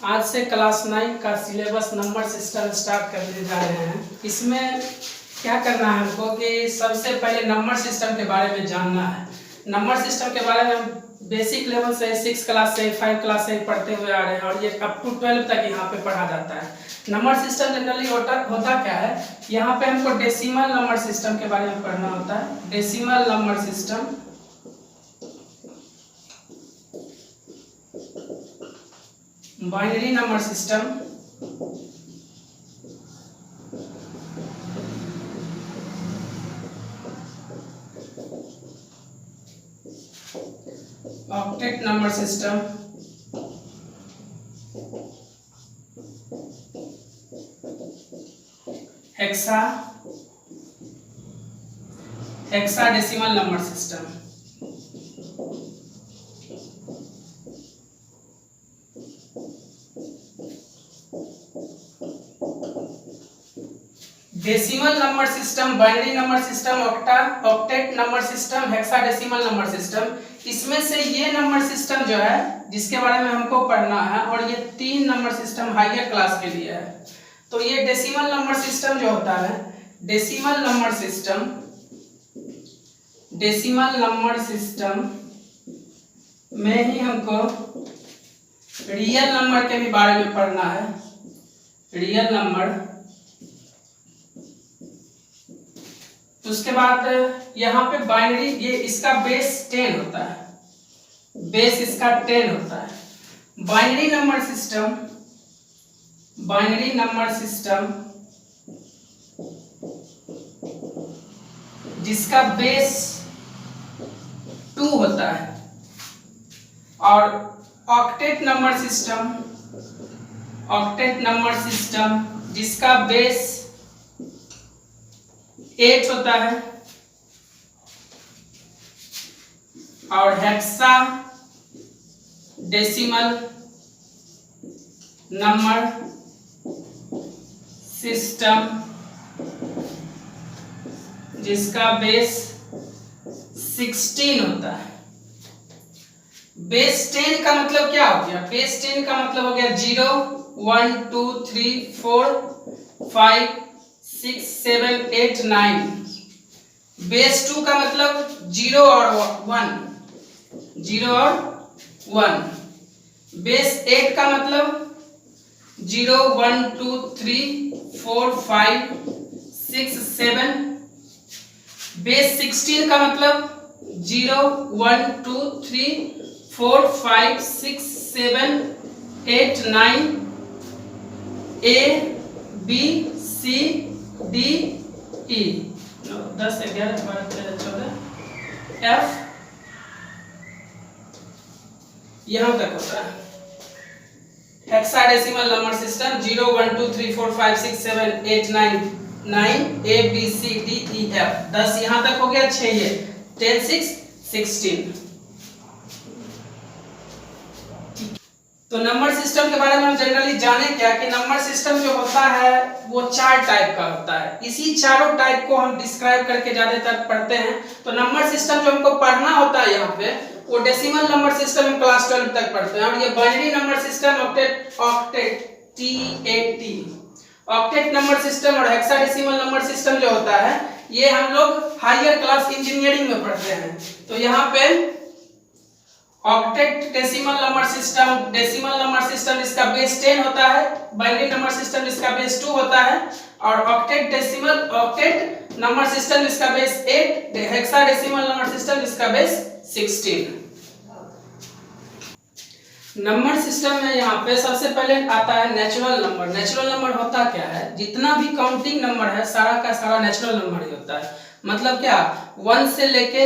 आज से क्लास 9 का सिलेबस नंबर सिस्टम स्टार्ट करने जा रहे हैं। इसमें क्या करना है हमको कि सबसे पहले नंबर सिस्टम के बारे में जानना है। नंबर सिस्टम के बारे में हम बेसिक लेवल से 6 क्लास से 5 क्लास से पढ़ते हुए आ रहे हैं और ये अप टू 12 तक यहाँ पे पढ़ा जाता है। नंबर सिस्टम जनरली होता क्या है, यहाँ पे हमको डेसिमल नंबर सिस्टम के बारे में पढ़ना होता है। Decimal number system, binary number system, octet number system, hexadecimal number system. Decimal number system, binary number system, octet number system, hexadecimal number system, इसमें से ये नंबर सिस्टम जो है जिसके बारे में हमको पढ़ना है, और ये 3 नंबर सिस्टम हायर क्लास के लिए है। तो ये डेसिमल नंबर सिस्टम जो होता है, डेसिमल नंबर सिस्टम में ही हमको रियल नंबर के भी बारे में पढ़ना है। रियल नंबर, उसके बाद यहाँ पे बाइनरी, ये इसका बेस 10 होता है, बेस इसका 10 होता है। बाइनरी नंबर सिस्टम जिसका बेस 2 होता है, और ऑक्टेट नंबर सिस्टम जिसका बेस 8 होता है, और हेक्सा डेसिमल नंबर सिस्टम जिसका बेस 16 होता है। बेस 10 का मतलब क्या हो गया? बेस 10 का मतलब हो गया 0 1 2 3 4 5 6 7 8 9। बेस 2 का मतलब 0 और 1, 0 और 1। बेस 8 का मतलब 0 1 2 3 4 5 6 7। बेस 16 का मतलब 0 1 2 3 4 5 6 7 8 9, A B C D E 10 11 12 13 14 F यहां तक होता है। Hexadecimal number system 0 1 2 3 4 5 6 7 8 9 A B C D E F 10 यहां तक हो गया। 6 ये 10 6 16। तो नंबर सिस्टम के बारे में हम जनरली जाने क्या कि नंबर सिस्टम जो होता है वो 4 टाइप का होता है। इसी चारों टाइप को हम डिस्क्राइब करके ज्यादातर पढ़ते हैं। तो नंबर सिस्टम जो हमको पढ़ना होता है यहाँ पे, वो डेसिमल नंबर सिस्टम हम क्लास 12 तक पढ़ते हैं। और ये binary number system, octet TAT, octet number system और हेक्साडेसिमल नंबर सिस्टम जो होता है, ये हम लोग हायर क्लास इंजीनियरिंग में पढ़ते हैं। तो यहाँ पे ऑक्टेट डेसिमल नंबर सिस्टम इसका बेस 10 होता है, बाइनरी नंबर सिस्टम इसका बेस 2 होता है, और ऑक्टेट नंबर सिस्टम इसका बेस 8, हेक्साडेसिमल नंबर सिस्टम इसका बेस 16। नंबर सिस्टम में यहाँ पे सबसे पहले आता है नेचुरल नंबर। नेचुरल नंबर होता क्या है? जितना भी काउंटिंग नंबर है सारा का सारा नेचुरल नंबर ही होता है। मतलब क्या? 1 से लेके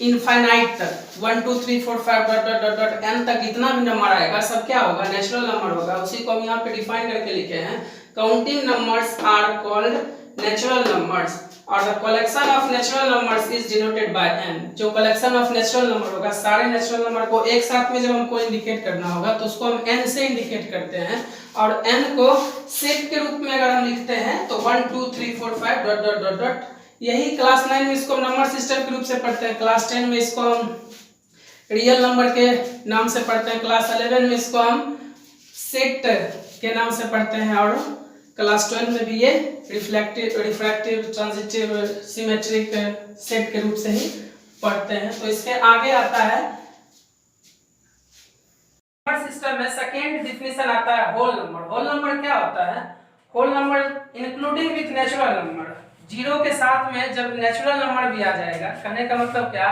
इनफाइनाइट तक, 1 2 3 4 5 डॉट n तक जितना भी नंबर आएगा सब क्या होगा? नेचुरल नंबर होगा। उसी को हम यहाँ पे डिफाइन करके लिखे हैं, counting numbers are called natural numbers, और the collection of natural numbers is denoted by n। जो कलेक्शन ऑफ नेचुरल नंबर होगा, सारे नेचुरल नंबर को एक साथ में जब हमको इंडिकेट करना होगा तो उसको हम n से इंडिकेट करते हैं, और n को सेट के रूप में अगर हम लिखते हैं तो 1 2 3 4 5 डॉट डॉट डॉट डॉट। यही क्लास 9 में इसको हम नंबर सिस्टम के रूप से पढ़ते हैं, क्लास 10 में इसको हम रियल नंबर के नाम से पढ़ते हैं, क्लास 11 में इसको हम सेट के नाम से पढ़ते हैं, और क्लास 12 में भी ये reflective, refractive, transitive, symmetric set के रूप से ही पढ़ते हैं। तो इसके आगे आता है नंबर सिस्टम में सेकेंड डिफिनेशन आता है होल नंबर। होल नंबर क्या होता है? Whole number including with natural number, zero के साथ में जब नेचुरल नंबर भी आ जाएगा, कहने का मतलब क्या,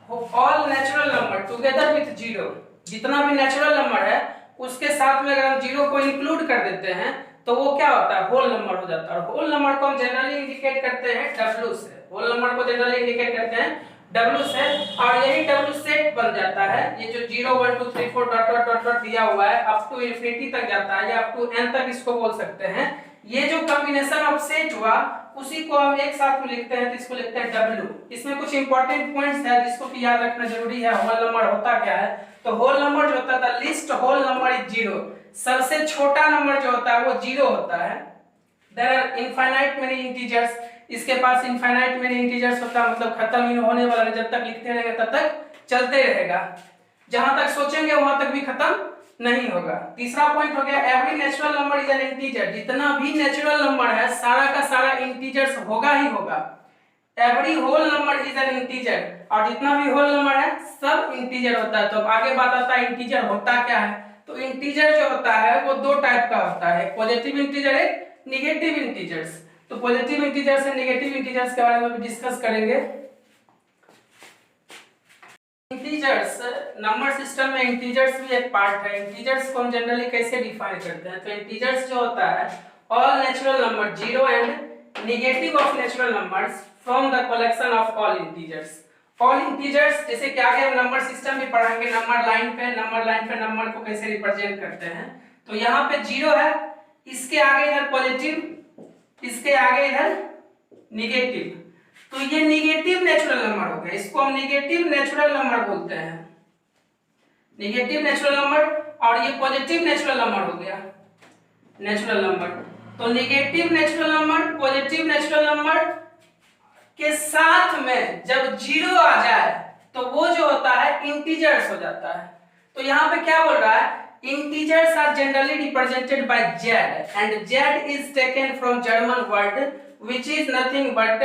all natural number together with zero, जितना भी नेचुरल नंबर है उसके साथ में अगर हम जीरो को इंक्लूड कर देते हैं तो वो क्या होता है, होल नंबर हो जाता है। और होल नंबर को हम जनरली इंडिकेट करते हैं W से। होल नंबर को जनरली इंडिकेट करते हैं W से, और यही W सेट बन जाता है। ये जो 0 1 2 3 4 डॉट डॉट डॉट डॉट दिया हुआ है अप टू इंफिनिटी तक जाता है, या अप टू n तक इसको बोल सकते हैं। ये जो कॉम्बिनेशन ऑफ सेट हुआ उसी को हम एक साथ में लिखते हैं, तो इसको लिखते हैं W। इसमें कुछ इंपॉर्टेंट पॉइंट्स है जिसको कि याद रखना जरूरी है। होल नंबर होता क्या है? तो होल नंबर जो होता है, least whole number is zero, सबसे छोटा नंबर जो होता है वो जीरो होता है। There are infinite many integers, इसके पास इनफाइनाइट मेनी इंटीजर्स होता है, मतलब खत्म ही होने वाला नहीं, जब तक लिखते रहेंगे तब तक चलते रहेगा, जहां तक सोचेंगे वहां तक भी खत्म नहीं होगा। तीसरा पॉइंट हो गया every natural number is an integer, जितना भी नेचुरल नंबर है सारा का सारा इंटीजर्स होगा ही होगा। Every whole number is an integer, और जितना भी होल नंबर है सब इंटीजर होता है। तो आगे बात आता है इंटीजर होता क्या है। तो इंटीजर जो होता है वो दो टाइप का होता है, पॉजिटिव इंटीजर, एक नेगेटिव इंटीजर्स। तो पॉजिटिव इंटीजर्स से नेगेटिव इंटीजर्स के बारे में डिस्कस करेंगे। इंटीजर्स, नंबर सिस्टम में इंटीजर्स भी एक पार्ट है। इंटीजर्स को हम जनरली कैसे डिफाइन करते हैं? तो इंटीजर्स जो होता है all natural number, zero and negative of natural numbers from the collection of all integers. All integers, जैसे कि आगे हम नंबर सिस्टम भी पढ़ेंगे, नंबर लाइन पे नंबर को कैसे रिप्रेजेंट करते हैं। तो यहाँ पे जीरो है, इसके आगे इधर पॉजिटिव, इसके आगे इधर नेगेटिव, तो ये नेगेटिव नेचुरल नंबर हो गया, इसको हम नेगेटिव नेचुरल नंबर बोलते हैं, नेगेटिव नेचुरल नंबर। और ये पॉजिटिव नेचुरल नंबर हो गया, नेचुरल नंबर। तो negative natural number, positive natural number के साथ में जब जीरो आ जाए तो वो जो होता है इंटीजर्स हो जाता है। तो यहाँ पे क्या बोल रहा है, integers are generally represented by z, and z is taken from German word which is nothing but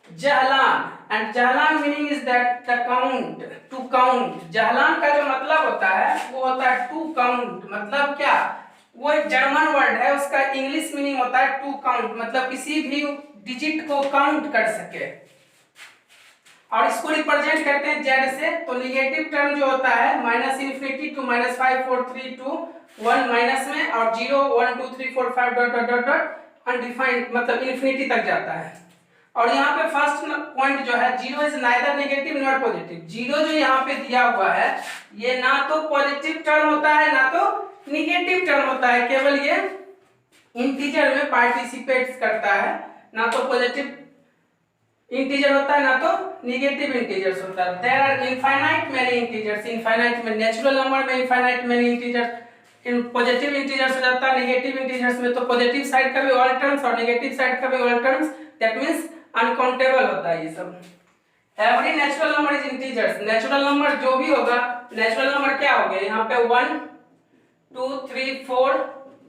जहलान, and जहलान meaning is that the count, to count। जहलान का जो मतलब होता है वो होता है to count, मतलब क्या, वो एक जर्मन वर्ड है, उसका इंग्लिश मीनिंग होता है टू काउंट, मतलब किसी भी डिजिट को काउंट कर सके, और इसको रिप्रेजेंट करते हैं जेड से। तो नेगेटिव टर्म जो होता है minus infinity to minus 5 4 3 2 1 minus में, और 0 1 2 3 4 5 dot dot dot dot undefined, मतलब इन्फिनिटी तक जाता है। और यहाँ पे फर्स्ट पॉइंट जो है, zero is neither negative not positive. Zero जो यहाँ पे दिया हुआ है ये ना तो पॉजिटिव टर्म होता है ना तो नेगेटिव टर्म होता है, केवल ये इंटीजर में पार्टिसिपेट करता है, ना तो पॉजिटिव इंटीजर होता है ना तो नेगेटिव इंटीजर्स होता है। There are infinite many integers, infinite में नेचुरल नंबर में इनफाइनाइट मेनी इंटीजर्स, इन पॉजिटिव इंटीजर्स हो जाता है। नेगेटिव इंटीजर्स में तो पॉजिटिव साइड का भी ऑल टर्म्स और नेगेटिव साइड का भी all terms, that means uncountable होता है ये सब। Every natural number is integers, natural number जो भी होगा, नेचुरल नंबर क्या हो गया यहाँ पे 1 2 3 4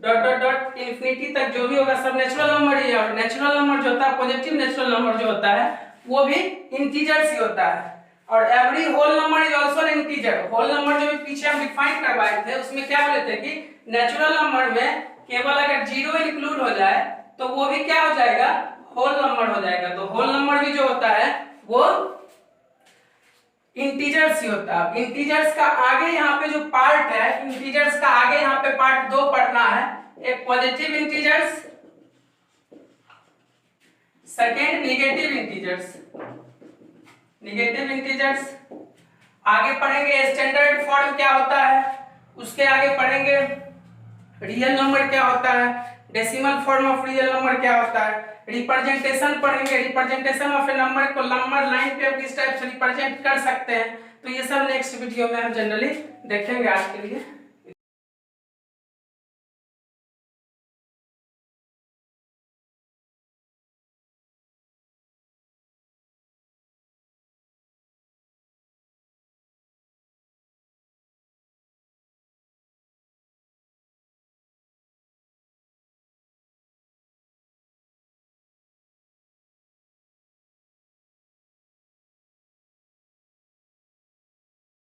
डॉट डॉट डॉट इंफिनिटी तक जो भी होगा सब नेचुरल नंबर ही है। और नेचुरल नंबर जो होता है, पॉजिटिव नेचुरल नंबर जो होता है वो भी इंटीजर्स ही होता है। और every whole number is also an integer. Whole number जो भी पीछे हम डिफाइन करवाए थे उसमें क्या बोले थे कि नेचुरल नंबर में केवल अगर जीरो इंक्लूड हो जाए तो वो भी क्या हो जाएगा, होल नंबर हो जाएगा। तो होल नंबर भी जो होता है वो इंटीजर्स ही होता है। इंटीजर्स का आगे यहाँ पे जो पार्ट है, इंटीजर्स का आगे यहाँ पे पार्ट दो पढ़ना है, एक positive integers, second negative integers. Negative integers आगे पढ़ेंगे स्टैंडर्ड फॉर्म क्या होता है, उसके आगे पढ़ेंगे रियल नंबर क्या होता है, decimal form of real number क्या होता है, रिप्रेजेंटेशन पढ़ेंगे, रिप्रेजेंटेशन ऑफ ए नंबर को नंबर लाइन पे किस टाइप से रिप्रेजेंट कर सकते हैं। तो ये सब नेक्स्ट वीडियो में हम जनरली देखेंगे। आज के लिए